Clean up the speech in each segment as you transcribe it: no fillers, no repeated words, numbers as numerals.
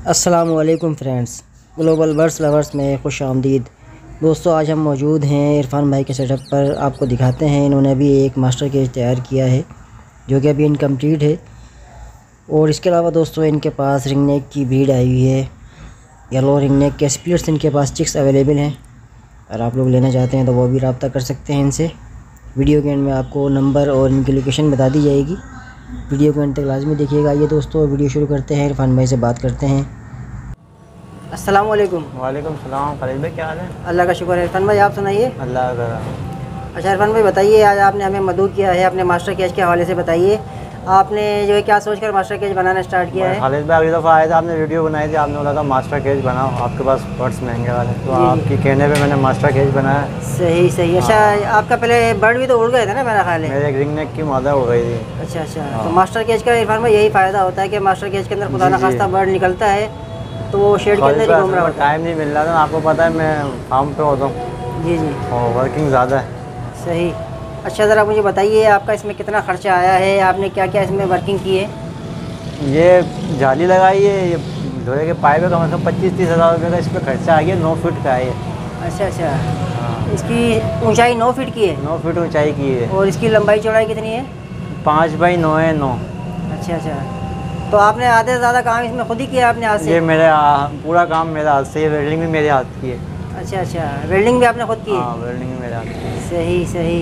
अस्सलामुअलैकुम friends, global birds lovers में खुश आमदीद। दोस्तों, आज हम मौजूद हैं इरफान भाई के सेटअप पर। आपको दिखाते हैं, इन्होंने अभी एक मास्टर केज तैयार किया है जो कि अभी इनकम्प्लीट है। और इसके अलावा दोस्तों, इनके पास रिंग नेक की ब्रीड आई हुई है। येलो रिंग नेक के स्प्लिट्स इनके पास चिक्स अवेलेबल हैं। अगर आप लोग लेना चाहते हैं तो वो भी रब्ता कर सकते हैं इनसे। वीडियो के एंड में आपको नंबर और इनकी लोकेशन बता दी जाएगी। वीडियो को एंड तक लाजमी देखिएगा। ये दोस्तों, वीडियो शुरू करते हैं, इरफान भाई से बात करते हैं। अस्सलाम वालेकुम। वालेकुम सलाम। खालिद भाई क्या हाल है? अल्लाह का शुक्र है। इरफान भाई आप सुनाइए। अल्लाह का। अच्छा इरफान भाई बताइए, आज आपने हमें मदऊ किया है अपने मास्टर केज के हवाले से। बताइए आपने जो है क्या सोचकर मास्टर केज बनाना स्टार्ट किया है? खालिद भाई अगली दफ़ा आए थे, आपने वीडियो बनाई थी, आपने बोला था मास्टर केज बनाओ, आपके पास बर्ड्स महंगे वाले, तो आपकी कहने पे मैंने मास्टर केज बनाया। सही सही। अच्छा, आपका पहले बर्ड भी तो उड़ गए थे ना मेरा ख्याल है? मेरे एक रिंग नेक की मादा उड़ गई थी। अच्छा, तो मास्टर केज का इरफान भाई यही फ़ायदा होता है कि मास्टर केज के अंदर खुदा न खास्ता बर्ड निकलता है तो वो शेड के अंदर ही घूम रहा होता है। टाइम नहीं मिल रहा था, आपको पता है मैं फार्म पे होता हूँ। जी और वर्किंग ज़्यादा है। सही। अच्छा ज़रा मुझे बताइए, आपका इसमें कितना ख़र्चा आया है, आपने क्या क्या इसमें वर्किंग की है? ये जाली लगाई है, ये लोहे के पाइप है, कम से कम 25-30 हज़ार रुपये का इस पर खर्चा आ गया। 9 फीट का है ये। अच्छा। हाँ। इसकी ऊंचाई 9 फीट की है? 9 फीट ऊंचाई की है। और इसकी लंबाई चौड़ाई कितनी है? 5x9 है। 9। अच्छा। तो आपने आधे से ज़्यादा काम इसमें खुद ही किया आपने हाथ से? ये मेरे पूरा काम मेरे हाथ से। ये वेल्डिंग भी मेरे हाथ की है। अच्छा, वेल्डिंग भी आपने खुद की है? हाँ, वेल्डिंग भी मेरे हाथ की है। सही।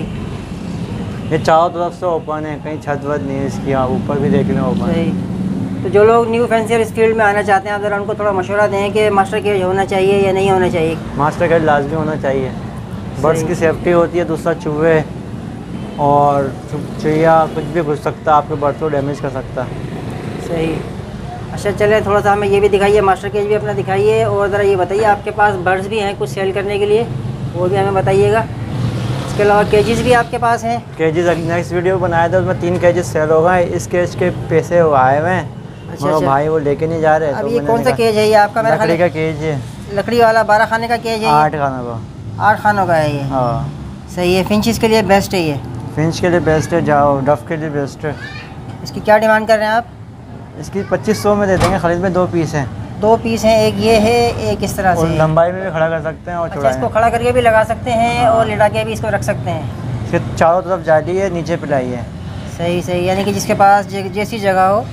ये चारों तरफ से ओपन है, कहीं छत वत नहीं है इसकी। आप ऊपर भी देख लें ओपन। सही। तो जो लोग न्यू फैंसियर इस फील्ड में आना चाहते हैं, आप ज़रा उनको थोड़ा मशवरा दें कि मास्टर केज होना चाहिए या नहीं होना चाहिए? मास्टर केज लाजमी होना चाहिए। बर्ड्स की सेफ्टी होती है, दूसरा चूहे और चुहिया कुछ भी घुस सकता है, आपके बर्ड को डैमेज कर सकता है। सही। अच्छा चलें, थोड़ा सा हमें ये भी दिखाइए, मास्टर केज भी अपना दिखाइए। और ज़रा ये बताइए, आपके पास बर्ड्स भी हैं कुछ सेल करने के लिए, वो भी हमें बताइएगा। इसके अलावा केजेस भी आपके पास हैं? केजेस नेक्स्ट वीडियो बनाया था, उसमें 3 केजेस सेल हो गए। इस केज के पैसे आए हुए हैं। अच्छा। भाई वो लेके नहीं जा रहे। अब ये कौन सा केज है ये आपका? लकड़ी का केज है। लकड़ी वाला 12 खाने का केज है? 8 खानों का। 8 खानों का है ये? हाँ। सही है। फिंचेस के लिए बेस्ट है ये? फिंच के लिए बेस्ट है, जाओ डफ के लिए बेस्ट है। इसकी क्या डिमांड कर रहे हैं आप? इसकी 2500 में दे देंगे। खालिद में 2 पीस हैं। 2 पीस हैं, एक ये है, एक इस तरह से। और लंबाई में भी खड़ा कर सकते हैं और अच्छा, इसको खड़ा करके भी लगा सकते हैं और लिटा के भी इसको रख सकते हैं। इसके चारों तरफ जाली है, नीचे पिलाई है। सही। यानी कि जिसके पास जैसी जगह हो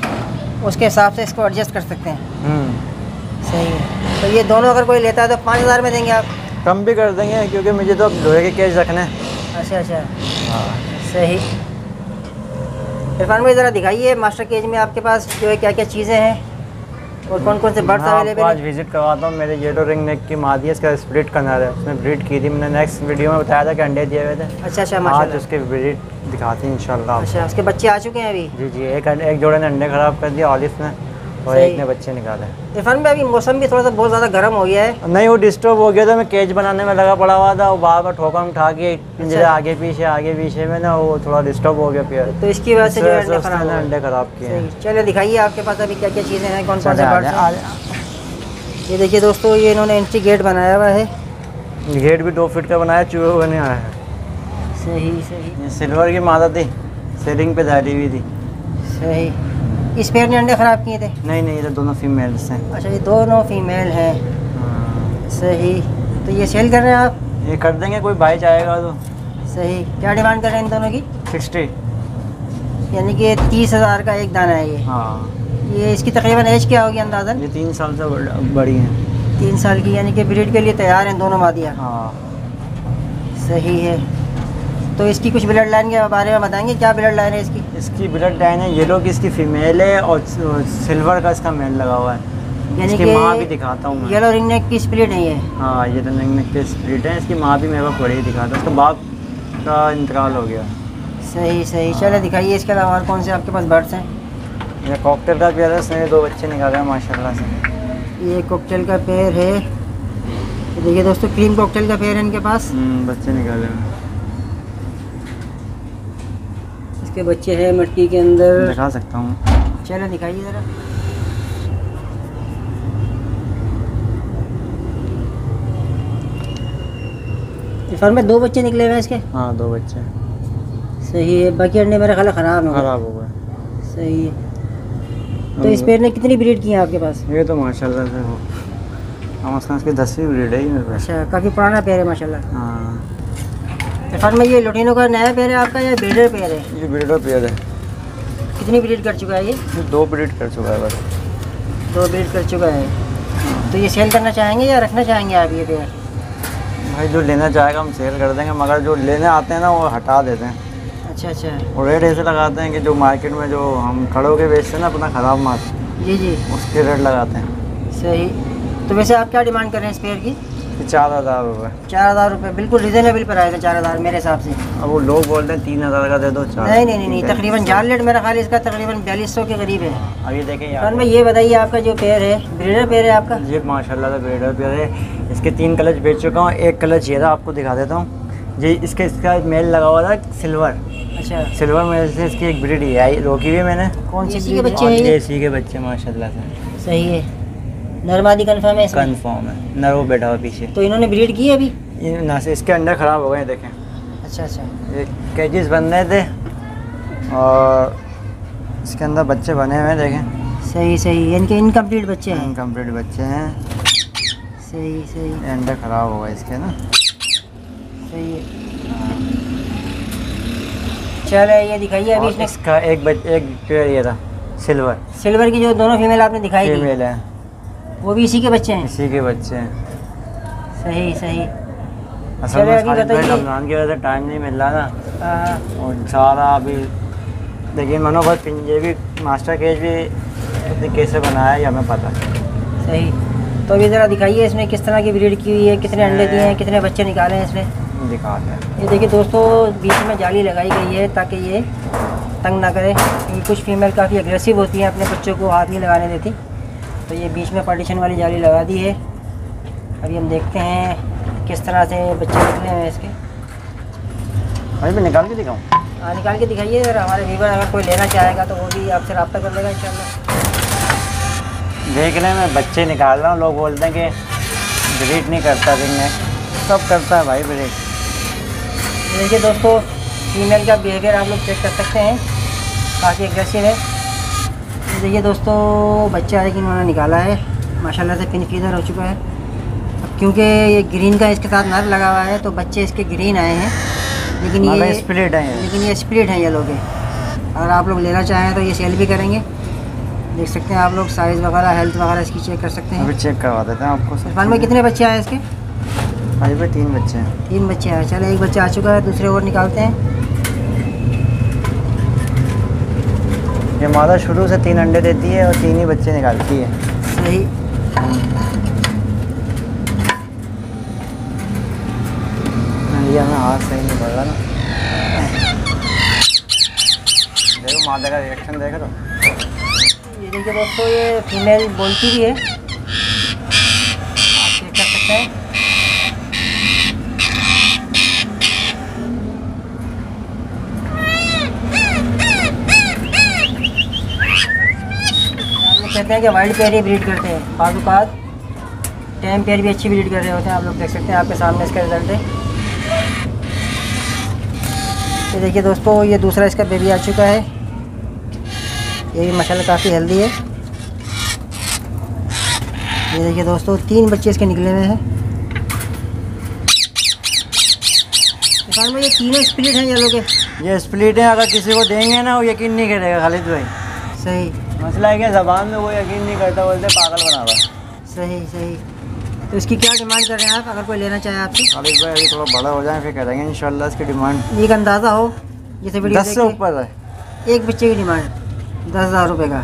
उसके हिसाब से इसको एडजस्ट कर सकते हैं। सही है। तो ये दोनों अगर कोई लेता है तो 5000 में देंगे आप? कम भी कर देंगे, क्योंकि मुझे तो लोहे के केज रखने हैं। अच्छा। हाँ। सही। इरफान भाई ज़रा दिखाइए, मास्टर केज में आपके पास जो है क्या क्या चीज़ें हैं और कौन कौन से बर्ड्स अवेलेबल हैं? आज विजिट करवाता हूँ। मेरे येलो रिंग नेक की मादी है, इसका स्प्लिट कनर है, उसने ब्रीड की थी। मैंने नेक्स्ट वीडियो में बताया था कि अंडे दिए हुए थे। अच्छा। आज उसके ब्रीड दिखाती हैं इंशाल्लाह। अच्छा, उसके बच्चे आ चुके हैं अभी? जी। एक जोड़े ने अंडे ख़राब कर दिया ऑलिव ने, और एक ने बच्चे निकाले। इरफान भाई अभी मौसम भी थोड़ा सा बहुत ज़्यादा गर्म हो गया है। नहीं, वो डिस्टर्ब हो गया था, मैं केज बनाने में लगा पड़ा हुआ था, वो बार ठोकर उठा के पिंजरे आगे पीछे में ना, वो थोड़ा डिस्टर्ब हो गया फिर, तो इसकी वजह से जो अंडे ख़राब किए। चलिए दिखाइए आपके पास अभी क्या क्या चीज़ें हैं, कौन कौन से बर्ड्स हैं। ये देखिए दोस्तों, ये इन्होंने एंट्री गेट बनाया हुआ है। गेट भी 2 फीट का बनाया, चूहे हुए नहीं आया है। सही। ये सिल्वर की मादा थी, सेलिंग पे डाली हुई थी। सही। इस पेड़ ने अंडे ख़राब किए थे? नहीं, ये तो दोनों फीमेल्स हैं। अच्छा, ये दोनों फीमेल हैं। सही। तो ये सेल कर रहे हैं आप? ये कर देंगे, कोई भाई चाहेगा तो। सही। क्या डिमांड कर रहे हैं इन दोनों की? 60। यानी कि 30,000 का एक दाना है ये? हाँ। ये इसकी तकरीबन एज क्या होगी अंदाज़न? ये 3 साल से बड़ी हैं। 3 साल की, यानी कि ब्रीड के लिए तैयार हैं दोनों मादियाँ? हाँ। सही है। तो इसकी कुछ ब्लड लाइन के बारे में बताएंगे, क्या ब्लड लाइन है इसकी? इसकी ब्लड लाइन है येलो की, इसकी फीमेल है, और सिल्वर का इसका मेल लगा हुआ है। यानी इसकी माँ भी दिखाता हूँ मैं। येलो रिंग नेक की स्प्लिट है ये? हाँ, ये रिंग नेक की स्प्लिट है। इसकी माँ भी मेरे को बड़ी दिखाता है, उसका बाप का इंतकाल हो गया। सही। चलो दिखाइए, इसके अलावा और कौन से आपके पास बर्ड्स हैं? ये कॉकटेल का पेयर है, इसमें 2 बच्चे निकाले हैं माशाल्लाह से। ये कॉकटेल का पेयर है। देखिए दोस्तों, क्रीम कॉकटेल का पेयर है इनके पास। बच्चे निकाले हैं। इसके बच्चे हैं मटकी के अंदर, दिखा सकता हूँ। चलो दिखाइए ज़रा। इरफान में 2 बच्चे निकले हुए हैं इसके? हाँ, 2 बच्चे। सही है। बाकी अंडे मेरे ख्याल ख़राब हो गए। सही है। तो इस पेयर ने कितनी ब्रीड की है आपके पास? ये तो माशाल्लाह से हो हम इसकी 10वीं ब्रीड है मेरे पास। अच्छा, काफ़ी पुराना पेयर है माशाल्लाह। हाँ। इरफान में ये लुटिनो का नया पेयर है आपका या ब्रीडर पेयर है? ये ब्रीडर पेयर है। कितनी ब्रीड कर चुका है ये? 2 ब्रीड कर चुका है बस। 2 ब्रीड कर चुका है। तो ये सेल करना चाहेंगे या रखना चाहेंगे आप ये पेयर? भाई जो लेना चाहेगा हम सेल कर देंगे, मगर जो लेने आते हैं ना वो हटा देते हैं। अच्छा अच्छा। और रेट ऐसे लगाते हैं कि जो मार्केट में जो हम खड़े होके बेचते हैं ना अपना ख़राब माल, जी जी, उसके रेट लगाते हैं। सही। तो वैसे आप क्या डिमांड कर रहे हैं इस पेयर की? 4,000 रुपये। 4,000 रुपये बिल्कुल रिजनेबल पर आएगा 4,000 मेरे हिसाब से। अब वो लोग बोलते हैं 3,000 का दे दो। नहीं नहीं नहीं, तकरीबन जाल रेट मेरा ख्याल इसका तकरीबन 4200 के करीब है। अब ये देखें यार मैं ये बताइए आपका जो पेयर है ब्रीडर पेयर है आपका? ये माशाल्लाह से ब्रीडर पेयर है। इसके 3 कलर बेच चुका हूँ। एक कलर चाहिए था, आपको दिखा देता हूँ। ये इसका मेल लगा हुआ था सिल्वर। अच्छा, सिल्वर मेल से इसकी एक ब्रीड ये आई रोकी हुई है मैंने। कौन सी के बच्चे हैं? देसी के बच्चे माशाल्लाह से। सही है। नरमादी कंफर्म है इसमें? कंफर्म है, नर वो बैठा हुआ पीछे। तो इन्होंने ब्रीड की है अभी? ये ना से इसके अंडे ख़राब हो गए देखें। अच्छा अच्छा। ये केजेस बन रहे थे और इसके अंदर बच्चे बने हुए हैं देखें। सही सही, इनके इनकम्प्लीट बच्चे हैं? इनकम्प्लीट बच्चे हैं। सही सही। ये अंडे ख़राब हो गए इसके ना। सही है। चलो ये दिखाइए अभी इसमें। इसका एक पेयर ये था सिल्वर। सिल्वर की जो दोनों फीमेल आपने दिखाई थी, फीमेल है, वो भी इसी के बच्चे हैं? इसी के बच्चे हैं। सही सही। असल में रमज़ान की वजह से टाइम नहीं मिल रहा ना। हाँ। और सारा अभी देखिए मनोबत पिंजे भी मास्टर केज भी कैसे बनाया है ये हमें पता है। सही। तो अभी ज़रा दिखाइए इसमें किस तरह की ब्रीड की हुई है, कितने अंडे दिए हैं, कितने बच्चे निकाले हैं इसमें? दिखाते हैं। ये देखिए दोस्तों, बीच में जाली लगाई गई है ताकि ये तंग ना करे, क्योंकि कुछ फीमेल काफ़ी एग्रेसिव होती हैं, अपने बच्चों को हाथ नहीं लगाने देती। तो ये बीच में पार्टीशन वाली जाली लगा दी है। अभी हम देखते हैं किस तरह से बच्चे निकले हैं इसके। भाई मैं निकाल के दिखाऊँ? हाँ निकाल के दिखाइए। अगर हमारे व्यूवर अगर कोई लेना चाहेगा तो वो भी आपसे रब्ता कर लेगा इंशाल्लाह। देख रहे हैं मैं बच्चे निकाल रहा हूँ। लोग बोलते हैं कि ब्रीड नहीं करता रिंग में, सब करता है भाई ब्रीड। देखिए दोस्तों, फीमेल का बिहेवियर आप लोग चेक कर सकते हैं, काफ़ी एग्रेसिव है। देखिए दोस्तों, बच्चा है कि इन्होंने निकाला है, माशाल्लाह से पिन फीदर हो चुका है। अब क्योंकि ये ग्रीन का इसके साथ नर लगा हुआ है तो बच्चे इसके ग्रीन आए हैं, लेकिन ये स्प्लिट है। लेकिन ये स्प्लिट है ये लोग। अगर आप लोग लेना चाहें तो ये सेल भी करेंगे। देख सकते हैं आप लोग साइज़ वगैरह, हेल्थ वगैरह इसकी चेक कर सकते हैं। अभी चेक करवा देते हैं आपको। इरफान में कितने बच्चे आए इसके? भाई पे 3 बच्चे हैं। 3 बच्चे आए। चलो एक बच्चा आ चुका है, दूसरे और निकालते हैं। ये मादा शुरू से 3 अंडे देती है और 3 ही बच्चे निकालती है। सही। ये हमें हाथ सही नहीं पड़ रहा ना। देखो मादा का रिएक्शन देखो तो। ये देखिए दोस्तों, ये फीमेल बोलती भी है, आप चेक कर सकते हैं। कहते हैं कि वाइल्ड पेयर ही ब्रीड करते हैं, बाज़ टैम पेयर भी अच्छी ब्रीड कर रहे होते हैं। आप लोग देख सकते हैं, आपके सामने इसका रिजल्ट है। ये देखिए दोस्तों, ये दूसरा इसका बेबी आ चुका है। ये भी माशाल्लाह काफ़ी हेल्दी है। ये देखिए दोस्तों, 3 बच्चे इसके निकले हुए हैं। दुकान में ये तीनों स्प्लिट हैं ये लोग। ये स्प्लिट है, अगर किसी को देंगे ना वो यकीन नहीं करेगा खालिद भाई। सही। मसला है कि ज़बान में वो यकीन नहीं करता, बोलते पागल बना रहा है। सही सही। तो इसकी क्या डिमांड कर रहे हैं आप, अगर कोई लेना चाहे आपसे? खालिद भाई अभी थोड़ा बड़ा हो जाए फिर करेंगे इंशाल्लाह इसकी डिमांड। एक अंदाज़ा हो जैसे वीडियो 10 से ऊपर है। एक बच्चे की डिमांड 10,000 रुपये का।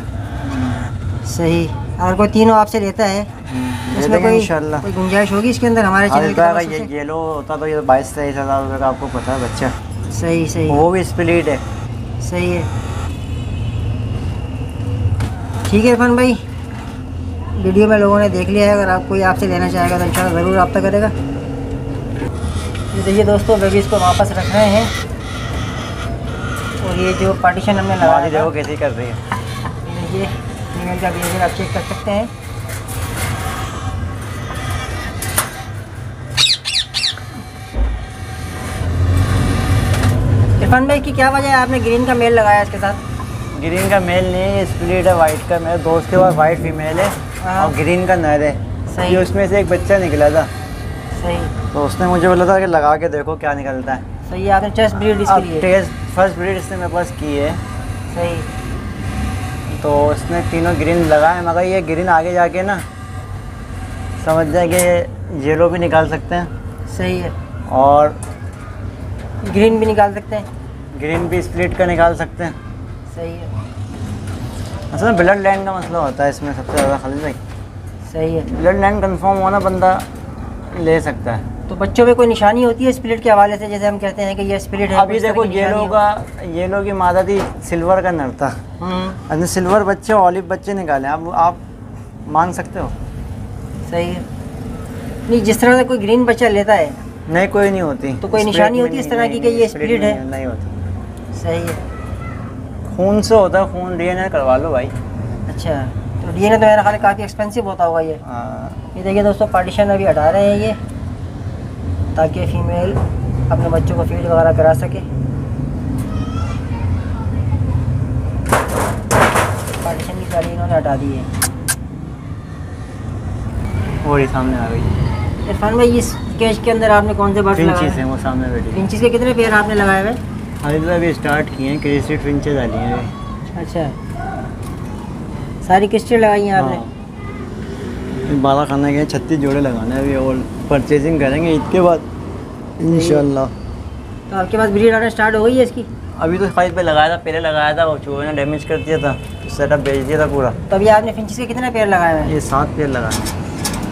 सही। अगर कोई तीनों आपसे लेता है इसमें कोई गुंजाइश होगी इसके अंदर हमारे चैनल का? ये लो होता तो ये 22-23 हज़ार रुपये का आपको पता है बच्चा। सही सही। वो भी स्प्लिट है। सही है। ठीक है इरफान भाई, वीडियो में लोगों ने देख लिया है। अगर आप कोई आपसे लेना चाहेगा तो इंशाल्लाह ज़रूर रब्ता करेगा। ये देखिए दोस्तों, बेबीज़ को वापस रख रहे हैं और ये जो पार्टीशन हमने लगा दी देखो कैसी कर रही है। देखिए फीमेल का बिहेवियर आप चेक कर सकते हैं। इरफान भाई की क्या वजह है आपने ग्रीन का मेल लगाया इसके साथ? ग्रीन का मेल नहीं है, स्प्लिट है वाइट का। मेरे दोस्त के पास वाइट फीमेल है और ग्रीन का नर है। सही। ये उसमें से एक बच्चा निकला था। सही। तो उसने मुझे बोला था कि लगा के देखो क्या निकलता है। सही है, आपने टेस्ट ब्रीड इसके लिए? टेस्ट फर्स्ट ब्रीड इसने मेरे पास की है। सही। तो उसने तीनों ग्रीन लगाए, मगर ये ग्रीन आगे जाके ना समझ जाए कि येलो भी निकाल सकते हैं। सही है। और ग्रीन भी निकाल सकते हैं। ग्रीन भी स्प्लिट का निकाल सकते हैं। सही है। असल में ब्लड लाइन का मसला होता है इसमें सबसे ज़्यादा खालिद भाई। सही है। ब्लड लाइन कंफर्म होना बंदा ले सकता है। तो बच्चों में कोई निशानी होती है स्प्लिट के हवाले से, जैसे हम कहते हैं कि ये स्प्लिट है? अभी देखो येलो की मादा थी, सिल्वर का नर था। अभी सिल्वर बच्चे ऑलिव बच्चे निकाले, अब आप मान सकते हो। सही है। नहीं, जिस तरह से कोई ग्रीन बच्चा लेता है नहीं, कोई नहीं होती। तो कोई निशानी होती है इस तरह की कि ये स्प्लिट है? नहीं होती। सही है। खून से होता है, खून डीएनए करवा लो भाई। अच्छा, तो डीएनए तो मेरा ख्याल काफ़ी एक्सपेंसिव होता होगा ये। ये देखिए दोस्तों, पार्टीशन अभी हटा रहे हैं ये, ताकि फीमेल अपने बच्चों को फीड वगैरह करा सके। पार्टीशन की गाड़ी इन्होंने हटा दी है। और ये सामने आ गई इरफान भाई, इस केज के अंदर आपने कौन से बर्ड्स लगाए फिंचेस हैं? वो सामने बैठी। फिंचेस के कितने पेयर आपने लगाए हुए? अभी स्टार्ट किए हैं, क्रेस्टेड फिंचेस डाली हैं अभी। अच्छा, सारी क्रिस्टल लगाई हैं आपने? बाला खाना के 36 जोड़े लगाने अभी, और परचेजिंग करेंगे ईद के बाद इंशाल्लाह। तो आपके पास ब्रीड आना स्टार्ट हो गई है इसकी? अभी तो खाइद पे लगाया था, पहले लगाया था, वो चूहे ने डैमेज कर दिया था, तो सेटअप बेच दिया था पूरा। तो अभी आपने फिंचेस के कितने पेयर लगाए हुए हैं? ये 7 पेयर लगाए हैं।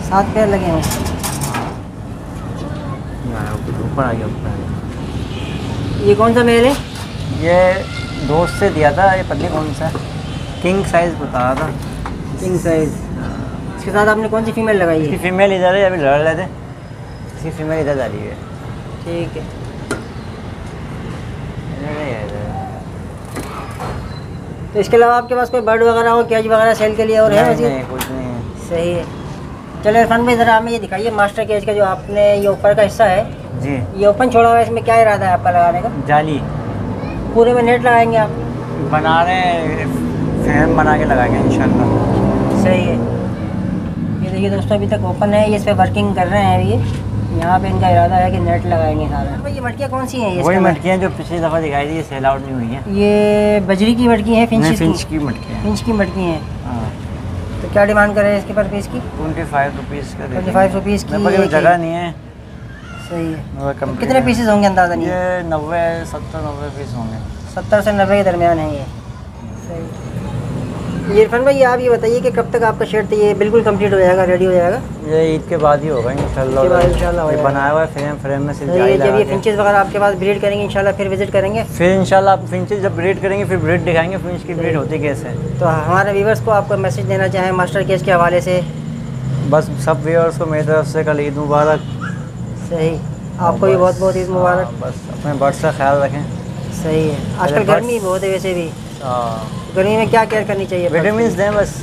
7 पेयर लगे हैं। ऊपर आ गया, ऊपर आ गया। ये कौन सा मेल है? ये दोस्त से दिया था, ये पता नहीं कौन सा किंग साइज़ बता रहा था। King size. इसके साथ आपने कौन सी फीमेल लगाई इसकी है? फीमेल इधर है, अभी लड़ रहे थे, इसकी फीमेल इधर जा रही है। ठीक है। तो इसके अलावा आपके पास कोई बर्ड वगैरह हो, केज वगैरह सेल के लिए और है? नहीं, कुछ नहीं है। सही है। चलो इरफान भाई, ज़रा हमें ये दिखाइए मास्टर केज का जो आपने ये ऊपर का हिस्सा है जी, ये ओपन छोड़ा हुआ है, इसमें क्या इरादा है आपका लगाने का? जाली पूरे में नेट लगाएंगे आप? बना रहे हैं, फ्रेम बना के लगाएंगे इंशाल्लाह। सही है। ये देखिए दोस्तों, अभी तक ओपन है, ये इस पर वर्किंग कर रहे हैं अभी। यहाँ पे इनका इरादा है कि नेट लगाएंगे सारा। भाई ये मटकियाँ कौन सी हैं? ये वही मटकियाँ जो पिछली दफ़ा दिखाई थी, ये सेल आउट नहीं हुई है। ये बजरी की मटकी है? फिंच की मटकियाँ, फिंच की मटकी हैं। हाँ। तो क्या डिमांड कर रहे हैं इसके पर पीस की? 25 रुपीज़ का। 25 रुपीज़ की। मेरे पास जगह नहीं है। सही है। तो कितने पीसेस होंगे अंदाज़ा? नहीं, ये 90-70-90 पीस होंगे। 70 से 90 के दरमियान है ये। सही। ये इरफान भाई, आप ये बताइए कि कब तक आपका शेड ये बिल्कुल कंप्लीट हो जाएगा, रेडी हो जाएगा? ये ईद के बाद ही होगा इंशाल्लाह। इंशाल्लाह बनाया हुआ है फ्रेम में सिर्फ जाली लगा के। जब ये फिंचेस वगैरह आपके पास ब्रीड करेंगे इंशाल्लाह, फिर विजिट करेंगे। फिर इंशाल्लाह आप फिंचेस जब ब्रीड करेंगे फिर ब्रीड दिखाएंगे, फिंच की ब्रीड होती कैसे। तो हमारे व्यूवर्स को आपको मैसेज देना चाहें मास्टर केज के हवाले से? बस सब व्यूअर्स को मेरी तरफ से कल ईद मुबारक। सही, आपको भी बहुत बहुत ईद मुबारक। बस अपने बर्ड्स का ख्याल रखें। सही है। आजकल गर्मी बहुत है वैसे भी, गर्मी में क्या केयर करनी चाहिए? विटामिन दें बस।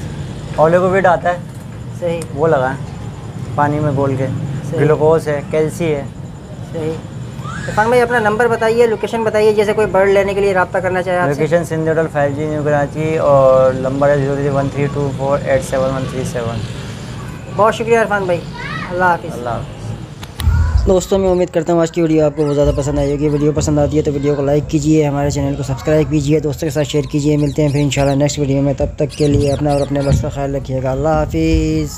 ओलिगोवीड आता है, सही, वो लगाएं पानी में घोल के। ग्लूकोज है, कैल्सी है। सही। इरफान भाई अपना नंबर बताइए, लोकेशन बताइए, जैसे कोई बर्ड लेने के लिए रब्ता करना चाहे आपसे। Location Sindh hotel 5G New Karachi, और नंबर है 0313248737। बहुत शुक्रिया इरफान भाई, अल्लाह हाफिज़। अल्लाह हाफिज़। दोस्तों मैं उम्मीद करता हूँ आज की वीडियो आपको बहुत ज़्यादा पसंद आई होगी। वीडियो पसंद आती है तो वीडियो को लाइक कीजिए, हमारे चैनल को सब्सक्राइब कीजिए, दोस्तों के साथ शेयर कीजिए। मिलते हैं फिर इंशाल्लाह नेक्स्ट वीडियो में, तब तक के लिए अपना और अपने बच्चों का ख्याल रखिएगा। अल्लाह हाफिज़।